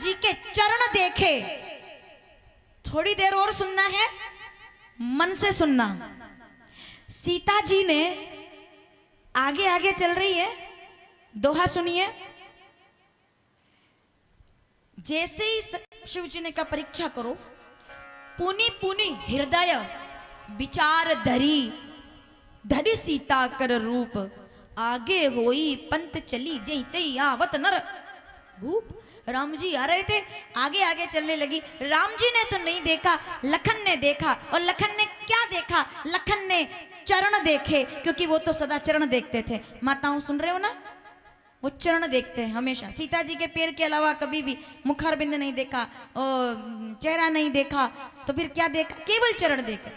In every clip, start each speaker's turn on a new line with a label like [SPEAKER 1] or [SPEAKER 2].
[SPEAKER 1] जी के चरण देखे। थोड़ी देर और सुनना है, मन से सुनना। सीता जी ने आगे आगे चल रही है, दोहा सुनिए। जैसे ही शिव जी ने कहा परीक्षा करो, पुनि पुनि हृदय विचार धरी, धरी सीता कर रूप, आगे होई पंत चली जैते आवत नर भूप। राम जी आ रहे थे, आगे आगे चलने लगी। राम जी ने तो नहीं देखा, लखन ने देखा। और लखन ने क्या देखा? लखन ने चरण देखे, क्योंकि वो तो सदा चरण देखते थे। माताओं सुन रहे हो ना, वो चरण देखते हैं हमेशा। सीता जी के पैर के अलावा कभी भी मुखारबिंद नहीं देखा, चेहरा नहीं देखा, तो फिर क्या देखा? केवल चरण देखे।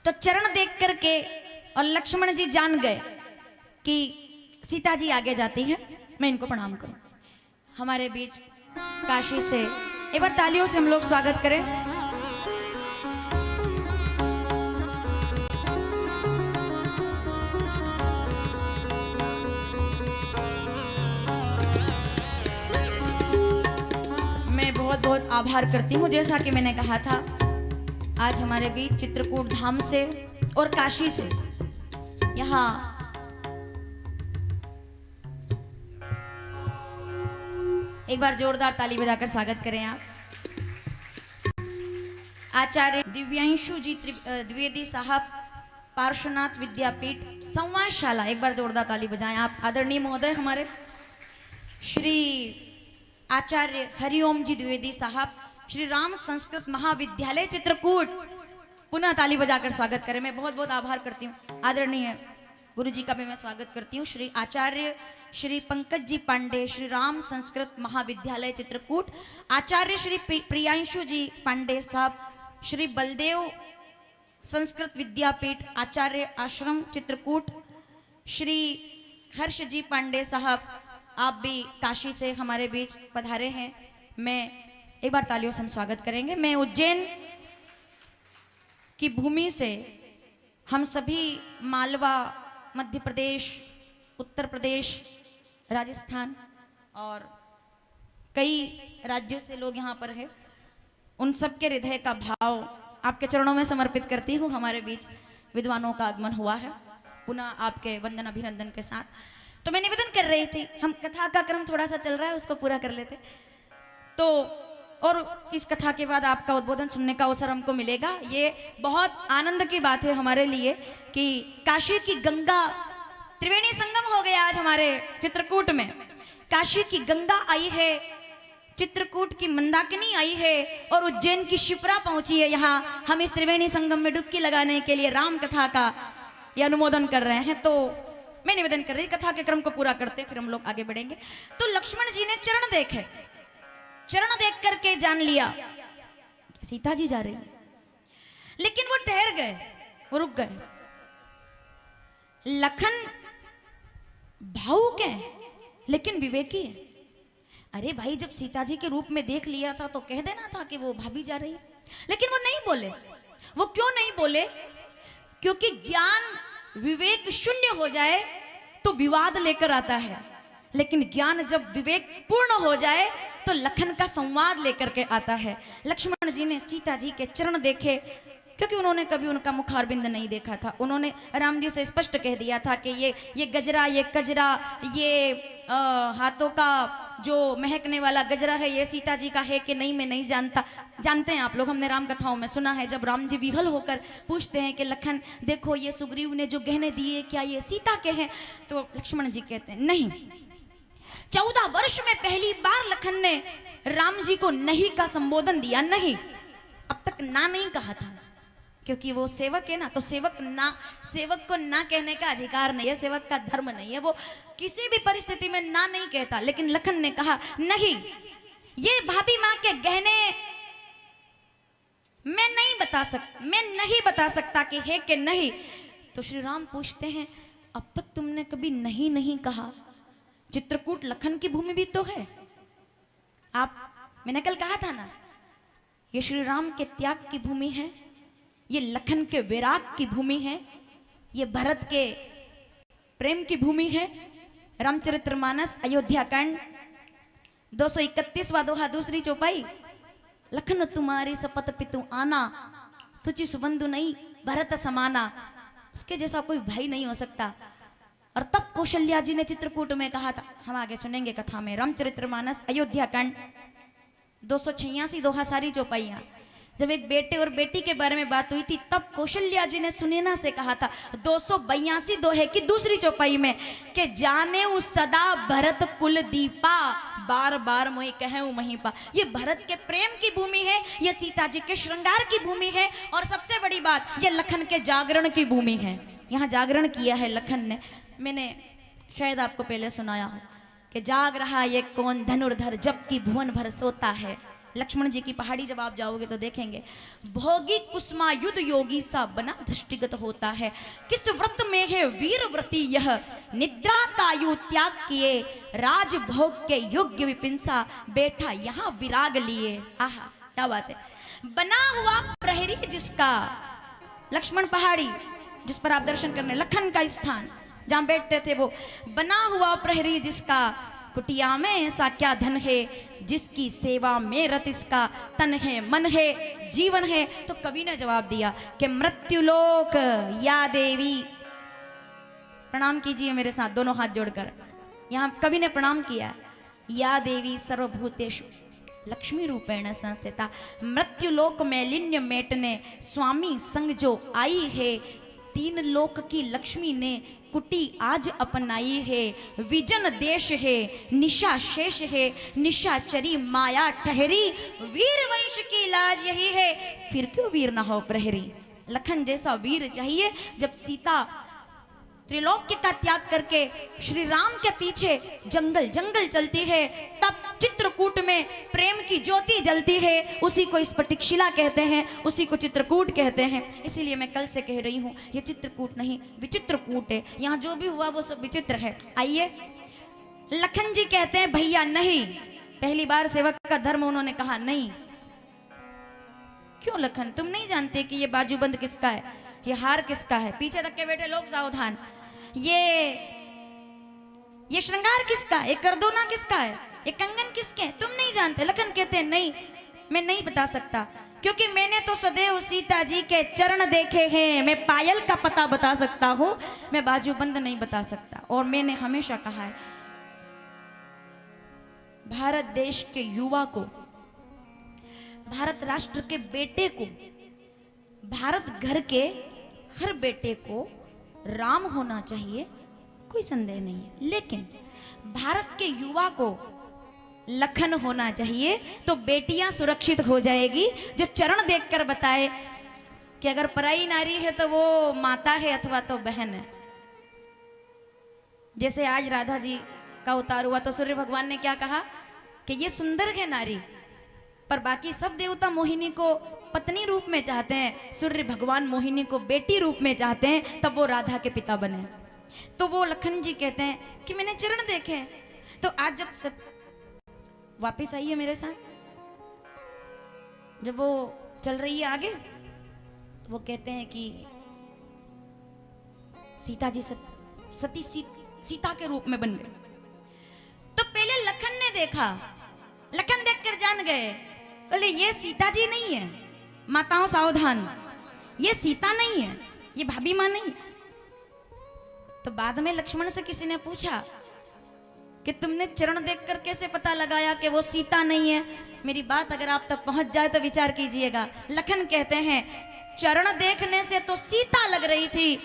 [SPEAKER 1] तो चरण देख करके और लक्ष्मण जी जान गए कि सीता जी आगे जाती है, मैं इनको प्रणाम करूं। हमारे बीच काशी से एक बार तालियों से हम लोग स्वागत करें। मैं बहुत बहुत आभार करती हूँ। जैसा कि मैंने कहा था, आज हमारे बीच चित्रकूट धाम से और काशी से यहाँ एक बार जोरदार ताली बजाकर स्वागत करें आप। आचार्य दिव्यांशु जी द्विवेदी साहब, पार्श्वनाथ विद्यापीठ संवादशाला, एक बार जोरदार ताली बजाएं आप। आदरणीय महोदय हमारे श्री आचार्य हरिओम जी द्विवेदी साहब, श्री राम संस्कृत महाविद्यालय चित्रकूट, पुनः ताली बजाकर स्वागत करें। मैं बहुत बहुत आभार करती हूँ। आदरणीय गुरु जी का भी मैं स्वागत करती हूँ। श्री आचार्य श्री पंकज जी पांडे, श्री राम संस्कृत महाविद्यालय चित्रकूट, आचार्य श्री प्रियांशु जी पांडे साहब, श्री बलदेव संस्कृत विद्यापीठ आचार्य आश्रम चित्रकूट, श्री हर्ष जी पांडे साहब, आप भी काशी से हमारे बीच पधारे हैं। मैं एक बार तालियों से हम स्वागत करेंगे। मैं उज्जैन की भूमि से हम सभी मालवा, मध्य प्रदेश, उत्तर प्रदेश, राजस्थान और कई राज्यों से लोग यहाँ पर हैं, उन सब के हृदय का भाव आपके चरणों में समर्पित करती हूँ। हमारे बीच विद्वानों का आगमन हुआ है, पुनः आपके वंदन अभिनंदन के साथ। तो मैं निवेदन कर रही थी, हम कथा का क्रम थोड़ा सा चल रहा है, उसको पूरा कर लेते तो, और इस कथा के बाद आपका उद्बोधन सुनने का अवसर हमको मिलेगा। ये बहुत आनंद की बात है हमारे लिए कि काशी की गंगा, त्रिवेणी संगम हो गया आज हमारे चित्रकूट में। काशी की गंगा आई है, चित्रकूट की मंदाकिनी आई है और उज्जैन की शिप्रा पहुंची है। यहाँ हम इस त्रिवेणी संगम में डुबकी लगाने के लिए राम कथा का ये अनुमोदन कर रहे हैं। तो मैं निवेदन कर रही, कथा के क्रम को पूरा करते फिर हम लोग आगे बढ़ेंगे। तो लक्ष्मण जी ने चरण देखे, चरण देख करके जान लिया सीता जी जा रही है, लेकिन वो ठहर गए, वो रुक गए। लखन भावुक है लेकिन विवेकी है। अरे भाई, जब सीता जी के रूप में देख लिया था तो कह देना था कि वो भाभी जा रही है, लेकिन वो नहीं बोले। वो क्यों नहीं बोले? क्योंकि ज्ञान विवेक शून्य हो जाए तो विवाद लेकर आता है, लेकिन ज्ञान जब विवेक पूर्ण हो जाए तो लखन का संवाद लेकर के आता है। लक्ष्मण जी ने सीता जी के चरण देखे, क्योंकि उन्होंने कभी उनका मुखारबिंद नहीं देखा था। उन्होंने राम जी से स्पष्ट कह दिया था कि ये गजरा, ये कजरा, ये हाथों का जो महकने वाला गजरा है, ये सीता जी का है कि नहीं मैं नहीं जानता। जानते हैं आप लोग, हमने राम कथाओं में सुना है, जब राम जी विहल होकर पूछते हैं कि लखन देखो ये सुग्रीव ने जो गहने दिए क्या ये सीता के हैं, तो लक्ष्मण जी कहते हैं नहीं। 14 वर्ष में पहली बार लखन ने राम जी को नहीं का संबोधन दिया। नहीं, अब तक ना नहीं कहा था, क्योंकि वो सेवक है ना, तो सेवक को ना कहने का अधिकार नहीं है, सेवक का धर्म नहीं है, वो किसी भी परिस्थिति में ना नहीं कहता। लेकिन लखन ने कहा नहीं, ये भाभी माँ के गहने मैं नहीं बता सकता कि है कि नहीं। तो श्री राम पूछते हैं, अब तक तुमने कभी नहीं नहीं कहा? चित्रकूट लखन की भूमि भी तो है। मैंने कल कहा था ना, ये श्री राम के त्याग की भूमि है, ये लखन के विराग की भूमि है, ये भरत के प्रेम की भूमि है। रामचरितमानस, अयोध्या कांड, 231वां दोहा दूसरी चौपाई। लखन तुम्हारी सपत पितु आना, सुचि सुबंधु नहीं भरत समाना। उसके जैसा कोई भाई नहीं हो सकता। और तब कौशल्या जी ने चित्रकूट में कहा था, हम आगे सुनेंगे कथा में, रामचरितमानस अयोध्या कांड 286 दोहा सारी चौपाइयां। जब एक बेटे और बेटी के बारे में बात हुई थी, तब कौशल्या जी ने सुनैना से कहा था 282 दोहे की दूसरी चौपाई में कि जाने उस सदा भरत कुल दीपा, बार बार मोहि कहूं महीपा। ये भरत के प्रेम की भूमि है, ये सीता जी के श्रृंगार की भूमि है, और सबसे बड़ी बात ये लखन के जागरण की भूमि है। यहाँ जागरण किया है लखन ने। मैंने शायद आपको पहले सुनाया हो कि जाग रहा ये कौन धनुर्धर, जबकि भुवन भर सोता है। लक्ष्मण जी की पहाड़ी जब आप जाओगे तो देखेंगे, भोगी कुसुमायुध योगी सा बना दृष्टिगत होता है। किस व्रत में है वीर व्रती यह, निद्रा कायु त्याग किए, राजभोग के योग्य विपिंसा, बैठा यहाँ विराग लिए। आहा क्या बात है। बना हुआ प्रहरी जिसका, लक्ष्मण पहाड़ी जिस पर आप दर्शन करने, लखन का स्थान जहां बैठते थे वो, बना हुआ प्रहरी जिसका, कुटिया में ऐसा क्या धन है, जिसकी सेवा में रत इसका, तन है मन है जीवन है। तो कवि ने जवाब दिया कि मृत्युलोक या देवी, प्रणाम कीजिए मेरे साथ दोनों हाथ जोड़कर। यहाँ कवि ने प्रणाम किया, या देवी सर्वभूतेषु लक्ष्मी रूपेण संस्थिता, मृत्युलोक में लिन्य मेटने, स्वामी संग जो आई है, तीन लोक की लक्ष्मी ने कुटी आज अपनाई है। विजन देश है निशा शेष है, निशाचरी माया ठहरी, वीर वंश की लाज यही है, फिर क्यों वीर ना हो प्रहरी। लखन जैसा वीर चाहिए। जब सीता त्रिलोक्य का त्याग करके श्री राम के पीछे जंगल जंगल चलती है, तब चित्रकूट में प्रेम की ज्योति जलती है। उसी को स्फटिकशिला कहते हैं, उसी को चित्रकूट कहते हैं। इसीलिए मैं कल से कह रही हूँ ये चित्रकूट नहीं विचित्रकूट है। यहाँ जो भी हुआ वो सब विचित्र है। आइए, लखन जी कहते हैं भैया नहीं। पहली बार सेवक का धर्म उन्होंने कहा नहीं। क्यों लखन, तुम नहीं जानते कि ये बाजूबंद किसका है, ये हार किसका है? पीछे तक के बैठे लोग सावधान। ये श्रृंगार किसका है, ये करदोना किसका है, ये कंगन किसके हैं? तुम नहीं जानते। लखन कहते हैं नहीं, मैं नहीं बता सकता, क्योंकि मैंने तो सदैव सीता जी के चरण देखे हैं। मैं पायल का पता बता सकता हूं, मैं बाजूबंद नहीं बता सकता। और मैंने हमेशा कहा है, भारत देश के युवा को, भारत राष्ट्र के बेटे को, भारत घर के हर बेटे को राम होना चाहिए, कोई संदेह नहीं है। लेकिन भारत के युवा को लखन होना चाहिए, तो बेटियां सुरक्षित हो जाएगी। जो चरण देखकर बताए कि अगर पराई नारी है तो वो माता है अथवा तो बहन है। जैसे आज राधा जी का उतार हुआ तो सूर्य भगवान ने क्या कहा कि ये सुंदर है नारी, पर बाकी सब देवता मोहिनी को पत्नी रूप में चाहते हैं, सूर्य भगवान मोहिनी को बेटी रूप में चाहते हैं, तब वो राधा के पिता बने। तो वो लखन जी कहते हैं कि मैंने चरण देखे। तो आज जब वापिस आई है मेरे साथ, जब वो चल रही है आगे, वो कहते हैं कि सीता जी सती सीता के रूप में बन गए। तो पहले लखन ने देखा, लखन देखकर जान गए, बोले ये सीता जी नहीं है। माताओं सावधान, ये सीता नहीं है, ये भाभी मां नहीं है। तो बाद में लक्ष्मण से किसी ने पूछा कि तुमने चरण देखकर कैसे पता लगाया कि वो सीता नहीं है? मेरी बात अगर आप तक पहुंच जाए तो विचार कीजिएगा। लखन कहते हैं चरण देखने से तो सीता लग रही थी,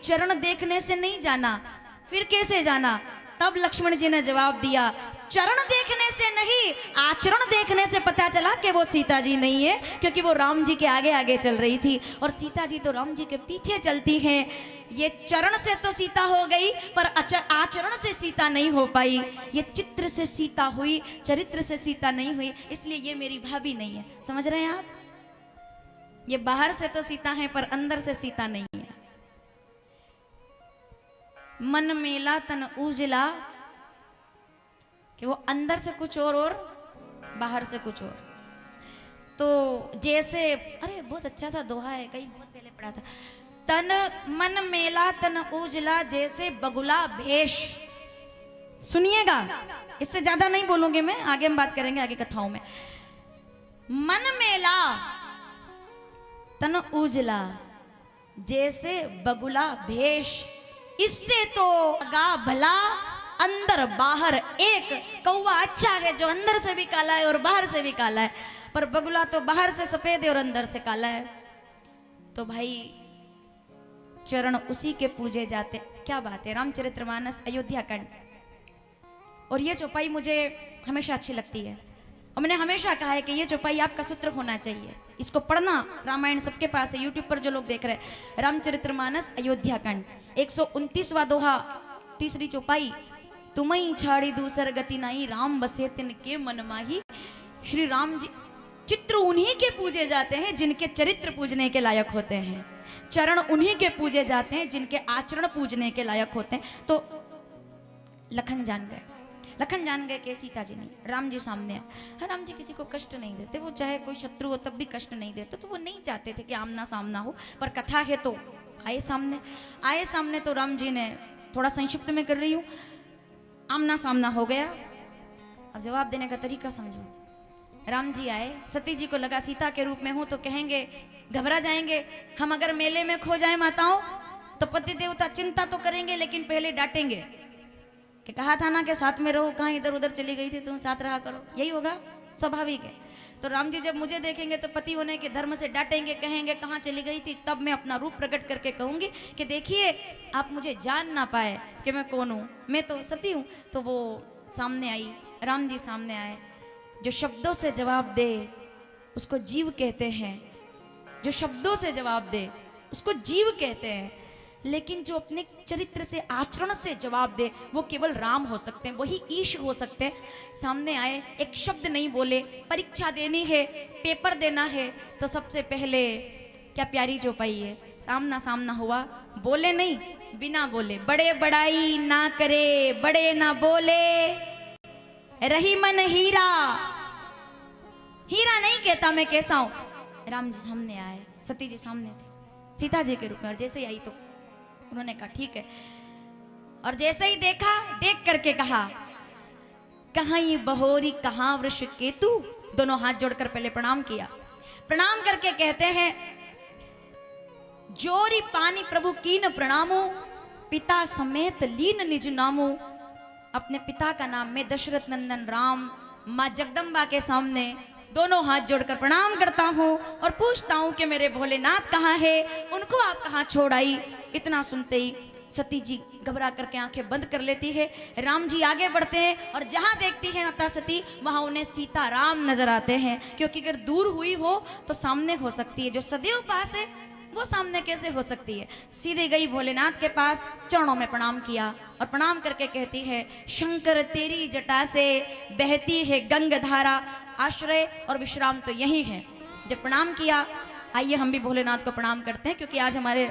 [SPEAKER 1] चरण देखने से नहीं जाना, फिर कैसे जाना? तब लक्ष्मण जी ने जवाब दिया, चरण देखने से नहीं, आचरण देखने से पता चला कि वो सीता जी नहीं है, क्योंकि वो राम जी के आगे आगे चल रही थी और सीता जी तो राम जी के पीछे चलती हैं। ये चरण से तो सीता हो गई, पर आचरण से सीता नहीं हो पाई। ये चित्र से सीता हुई, चरित्र से सीता नहीं हुई, इसलिए ये मेरी भाभी नहीं है। समझ रहे हैं आप? ये बाहर से तो सीता है पर अंदर से सीता नहीं है। मन मेला तन उजला, कि वो अंदर से कुछ और बाहर से कुछ और। तो जैसे, अरे बहुत अच्छा सा दोहा है, कहीं बहुत पहले पढ़ा था, तन मन मेला तन उजला, जैसे बगुला भेष सुनिएगा, इससे ज्यादा नहीं बोलूंगी मैं, आगे हम बात करेंगे आगे कथाओं में। मन मेला तन उजला जैसे बगुला भेष, इससे तो गा भला अंदर बाहर एक। कौवा अच्छा है जो अंदर से भी काला है और बाहर से भी काला है, पर बगुला तो बाहर से सफेद है और अंदर से काला है। तो भाई चरण उसी के पूजे जाते। क्या बात है, रामचरितमानस अयोध्या कांड। और ये चौपाई मुझे हमेशा अच्छी लगती है, और मैंने हमेशा कहा है कि ये चौपाई आपका सूत्र होना चाहिए, इसको पढ़ना। रामायण सबके पास है, यूट्यूब पर जो लोग देख रहे हैं, रामचरितमानस अयोध्या कांड 129वां दोहा, तीसरी चौपाई। तुम्हें छाड़ी दूसर गति नहीं, राम बसे तिनके मन माही। श्री राम जी चित्र उन्हीं के पूजे जाते हैं जिनके चरित्र पूजने के लायक होते हैं, चरण उन्हीं के पूजे जाते हैं जिनके आचरण पूजने के लायक होते हैं। तो लखन जान गए, लखन जान गए कि सीता जी नहीं, राम जी सामने आए। राम जी किसी को कष्ट नहीं देते, वो चाहे कोई शत्रु हो तब भी कष्ट नहीं देते, तो वो नहीं चाहते थे कि आमना सामना हो, पर कथा है तो आए सामने। आए सामने तो राम जी ने, थोड़ा संक्षिप्त में कर रही हूँ, आमना सामना हो गया। अब जवाब देने का तरीका समझो। राम जी आए, सती जी को लगा सीता के रूप में हूं तो कहेंगे, घबरा जाएंगे, हम अगर मेले में खो जाए माताओं तो पति देवता चिंता तो करेंगे लेकिन पहले डांटेंगे कि कहा था ना कि साथ में रहो, कहाँ इधर उधर चली गई थी, तुम साथ रहा करो, यही होगा, स्वाभाविक है। तो राम जी जब मुझे देखेंगे तो पति होने के धर्म से डांटेंगे, कहेंगे कहाँ चली गई थी। तब मैं अपना रूप प्रकट करके कहूंगी कि देखिए आप मुझे जान ना पाए कि मैं कौन हूँ, मैं तो सती हूँ। तो वो सामने आई, राम जी सामने आए। जो शब्दों से जवाब दे उसको जीव कहते हैं, जो शब्दों से जवाब दे उसको जीव कहते हैं, लेकिन जो अपने चरित्र से आचरण से जवाब दे वो केवल राम हो सकते हैं, वही ईश हो सकते हैं। सामने आए, एक शब्द नहीं बोले, परीक्षा देनी है, पेपर देना है, तो सबसे पहले क्या प्यारी चौपाई है, सामना सामना हुआ, बोले नहीं, बिना बोले, बड़े बड़ाई ना करे, बड़े ना बोले, रही मन हीरा, हीरा नहीं कहता मैं कैसा हूं। राम जी सामने आए, सती जी सामने थी सीता जी के रूप में, और जैसे ही आई तो उन्होंने कहा ठीक है, और जैसे ही देखा, देख करके कहा, कहाँ ये बहोरी कहाँ वृष केतु। दोनों हाथ जोड़कर पहले प्रणाम किया, प्रणाम करके कहते हैं, जोरी पानी प्रभु कीन प्रणामो, पिता समेत लीन निज नामो। अपने पिता का नाम में दशरथ नंदन राम, माँ जगदम्बा के सामने दोनों हाथ जोड़कर प्रणाम करता हूँ और पूछता हूँ कि मेरे भोलेनाथ कहाँ है, उनको आप कहाँ छोड़ आई। इतना सुनते ही सती जी घबरा करके आंखें बंद कर लेती है। राम जी आगे बढ़ते हैं और जहाँ देखती है माता सती वहाँ उन्हें सीता राम नजर आते हैं, क्योंकि अगर दूर हुई हो तो सामने हो सकती है, जो सदैव पास है वो सामने कैसे हो सकती है। सीधे गई भोलेनाथ के पास, चरणों में प्रणाम किया और प्रणाम करके कहती है, शंकर तेरी जटा से बहती है गंगाधारा, आश्रय और विश्राम तो यही है। जब प्रणाम किया, आइए हम भी भोलेनाथ को प्रणाम करते हैं, क्योंकि आज हमारे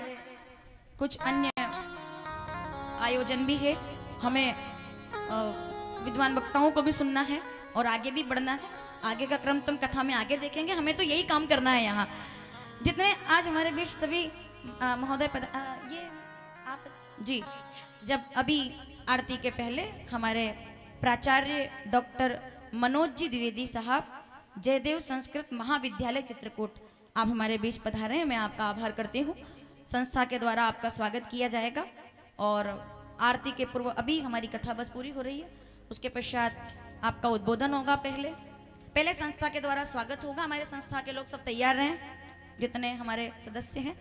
[SPEAKER 1] कुछ अन्य आयोजन भी है, हमें विद्वान वक्ताओं को भी सुनना है और आगे भी बढ़ना है। आगे का क्रम तुम कथा में आगे देखेंगे, हमें तो यही काम करना है। यहाँ जितने आज हमारे बीच सभी महोदय ये आप जी, जब अभी आरती के पहले हमारे प्राचार्य डॉक्टर मनोज जी द्विवेदी साहब, जयदेव संस्कृत महाविद्यालय चित्रकूट, आप हमारे बीच पधारे हैं, मैं आपका आभार करती हूँ। संस्था के द्वारा आपका स्वागत किया जाएगा और आरती के पूर्व अभी हमारी कथा बस पूरी हो रही है, उसके पश्चात आपका उद्बोधन होगा। पहले संस्था के द्वारा स्वागत होगा। हमारे संस्था के लोग सब तैयार रहें, जितने हमारे सदस्य हैं,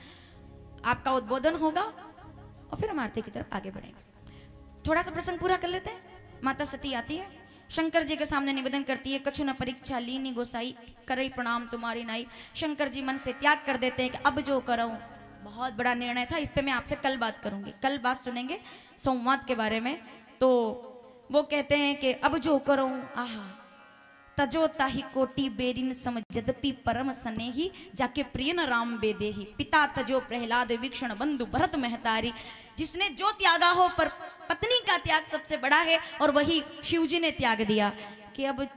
[SPEAKER 1] आपका उद्बोधन होगा और फिर हम आरती की तरफ आगे बढ़ेंगे। थोड़ा सा प्रसंग पूरा कर लेते हैं। माता सती आती है, शंकर जी के सामने निवेदन करती है, कछु न परीक्षा लीनी गोसाई, करई प्रणाम तुम्हारी नाई। शंकर जी मन से त्याग कर देते हैं कि अब जो करूं, बहुत बड़ा निर्णय था, इस पे मैं आपसे कल बात करूंगी, कल बात सुनेंगे संवाद के बारे में। तो वो कहते हैं कि अब जो करूं, आहा तजो ताही कोटि बेरिन सम जदपि परम स्नेही, जाके प्रिय न राम बेदेही। पिता तजो प्रहलाद विक्षण बंधु भरत महतारी। जिसने जो त्यागा हो, पर पत्नी का त्याग सबसे बड़ा है, और वही शिव जी ने त्याग दिया कि अब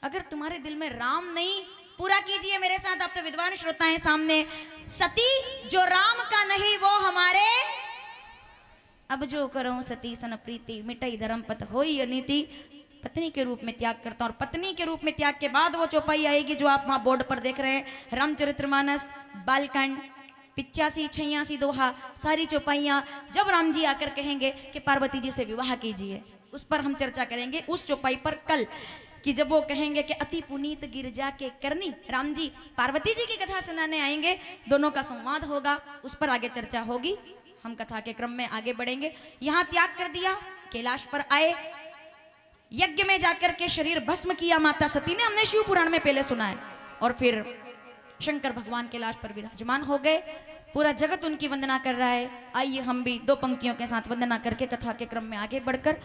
[SPEAKER 1] अगर तुम्हारे दिल में राम नहीं, पूरा कीजिए मेरे साथ, आप तो विद्वान श्रोता हैं सामने, सती जो राम का नहीं वो हमारे अब जो करो सती सन प्रीति, मिटई धर्म पथ होई अनीति। पत्नी के रूप में त्याग करता हूं, और पत्नी के रूप में त्याग के बाद वो चौपाई आएगी जो आप वहां बोर्ड पर देख रहे हैं, रामचरितमानस, बालकांड, 85, 86 दोहा, सारी चौपाइयां। जब राम जी आकर कहेंगे कि पार्वती जी से विवाह कीजिए, उस पर हम चर्चा करेंगे उस चौपाई पर कल, कि जब वो कहेंगे कि अति पुनीत गिरजा के करनी, राम जी पार्वती जी की कथा सुनाने आएंगे, दोनों का संवाद होगा, उस पर आगे चर्चा होगी। हम कथा के क्रम में आगे बढ़ेंगे। यहां त्याग कर दिया, कैलाश पर आए, यज्ञ में जाकर के शरीर भस्म किया माता सती ने, हमने शिव पुराण में पहले सुना है। और फिर शंकर भगवान कैलाश पर विराजमान हो गए, पूरा जगत उनकी वंदना कर रहा है। आइए हम भी दो पंक्तियों के साथ वंदना करके कथा के क्रम में आगे बढ़कर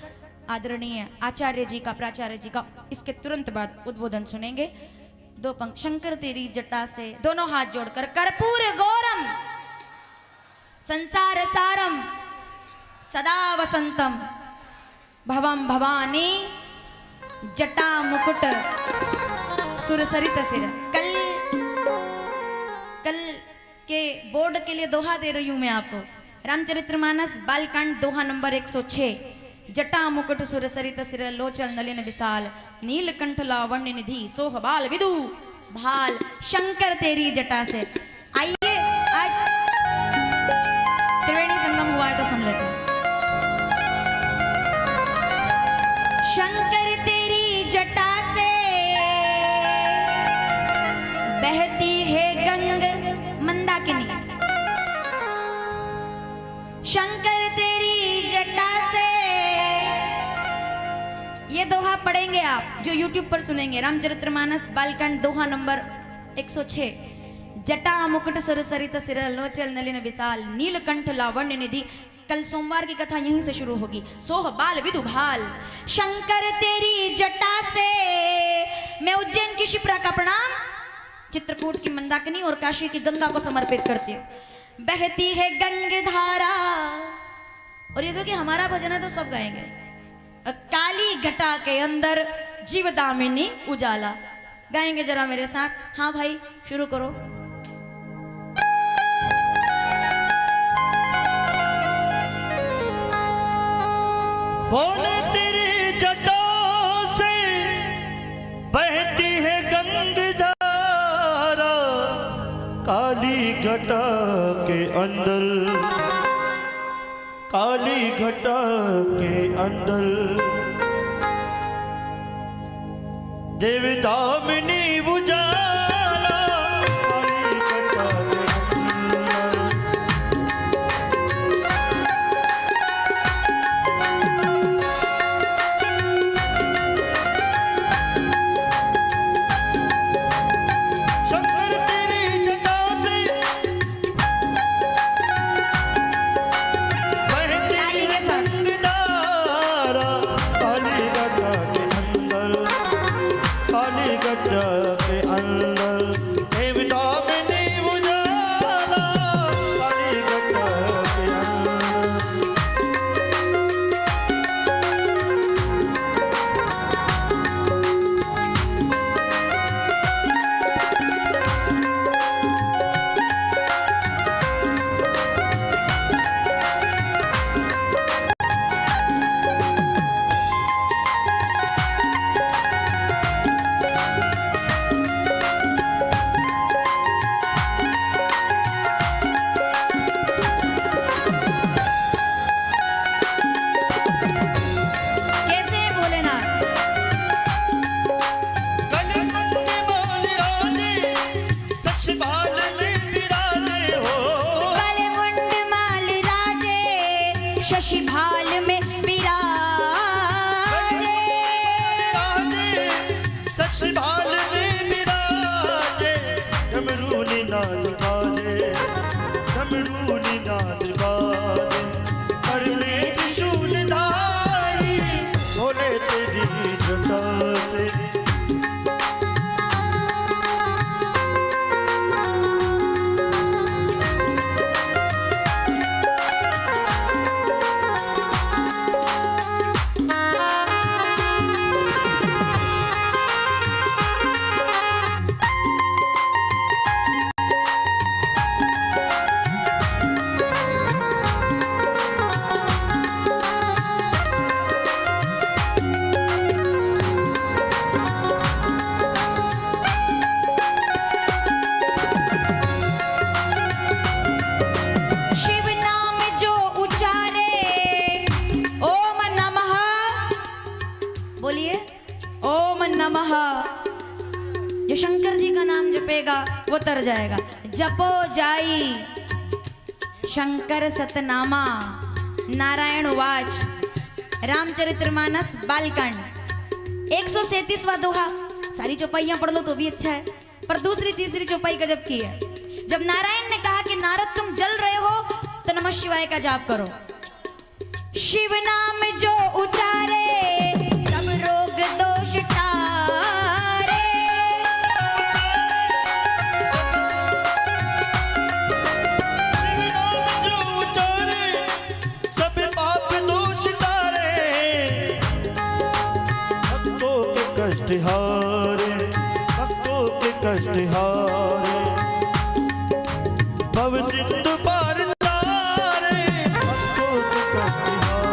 [SPEAKER 1] आदरणीय आचार्य जी का, प्राचार्य जी का इसके तुरंत बाद उद्बोधन सुनेंगे। दो पंक्ति। शंकर तेरी जटा से, दोनों हाथ जोड़कर, कर्पूर गौरम संसार सारम सदा वसंतम भवम भवानी जटा मुकुट सुरसरित सिर। कल के बोर्ड के लिए दोहा दे रही हूं मैं आपको। रामचरितमानस बालकांड दोहा नंबर 106। जटा मुकुट सुरसरित सिर, लोचल नलिन विशाल, नीलकंठ लावण्य निधि, सोह बाल विदु भाल। शंकर तेरी जटा से। आइए आज त्रिवेणी संगम हुआ है तो सुन लेते हैं। शंकर तेरी जटा से बहती है गंग मंदाकिनी। शंकर तेरी जटा से, ये दोहा पढ़ेंगे आप जो YouTube पर सुनेंगे। रामचरितमानस बालकांड दोहा नंबर 106। जटा मुकुट सुरसरित सिर, लोचल नलिन विशाल, नीलकंठ लावण्य निधि। कल सोमवार की कथा यहीं से शुरू होगी। सोह बाल विदु भाल। शंकर तेरी जटा से, मैं उज्जैन की शिप्रा का प्रणाम, चित्रकूट की मंदाकिनी और काशी की गंगा को समर्पित करती हूँ। बहती है गंग धारा, और ये तो कि हमारा भजन है तो सब गाएंगे। काली घटा के अंदर जीवदामिनी उजाला, गाएंगे जरा मेरे साथ। हाँ भाई शुरू करो।
[SPEAKER 2] बोले तेरी जटा से बहती है गंग धारा, काली घटा के अंदर, काली घटा के अंदर देवदामिनी उजाला, काली घटा के अंदर। शंकर तेरी जटा से बहती है गंग धारा, काली घटा के अंदर, काली घटा के अंदर देवदामिनी उजाला, काली घटा के अंदर।
[SPEAKER 1] कैसे हैं भोलेनाथ?
[SPEAKER 2] काले मुंड माल राजे, शशि भाल में विराजे हो। शशि भाल में विराजे, डमरू निनाद बाजे, डमरू निनाद बाजे। कर में त्रिशूलधारी, बोले तेरी जटा से।
[SPEAKER 1] मिलेगा वो तर जाएगा। जपो जाई शंकर सतनामा, नारायण वाच, रामचरितमानस बालकांड 137वां दोहा। सारी चौपाइयां पढ़ लो तो भी अच्छा है, पर दूसरी तीसरी चौपाई गजब की है। जब नारायण ने कहा कि नारद तुम जल रहे हो तो नमः शिवाय का जाप करो। शिव नाम जो उचारे सब रोग दोष टारे।
[SPEAKER 3] जो उचारे सब पाप दोष तारे, भक्तों के कष्ट हारे, भक्तों के कष्ट हारे, भव सिंधु पार तारे, भक्तों के कष्ट हारे।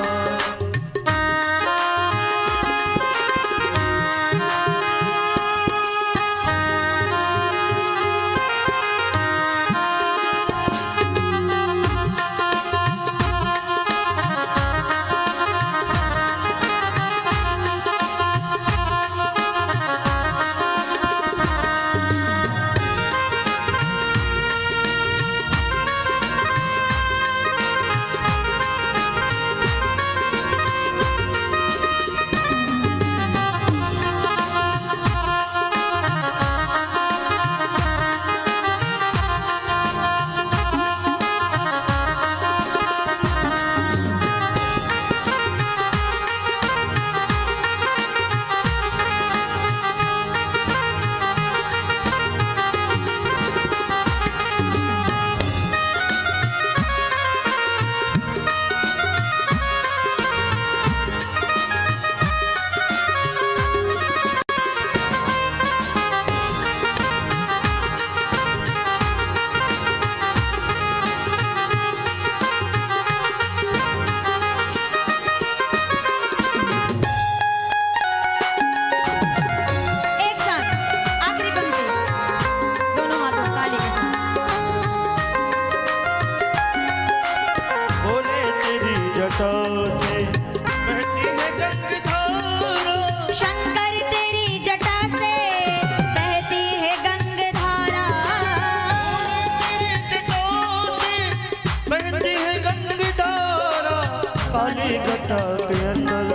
[SPEAKER 1] एक साथ आखिरी पंक्ति, दोनों हाथों ताली के साथ।
[SPEAKER 3] बोले तेरी जटा से बहती है गंगाधारा,
[SPEAKER 2] शंकर तेरी जटा से बहती है गंगाधारा।
[SPEAKER 3] तेरी जटा से बहती है गंगाधारा। काली घटा के अंदर,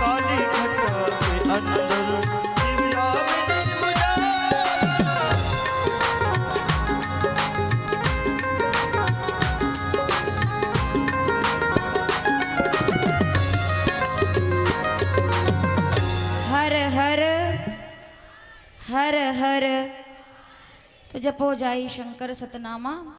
[SPEAKER 3] काली घटा के अंदर दिव्या में उजाला।
[SPEAKER 1] हर हर हर हर तो जपो जाई शंकर सतनामा।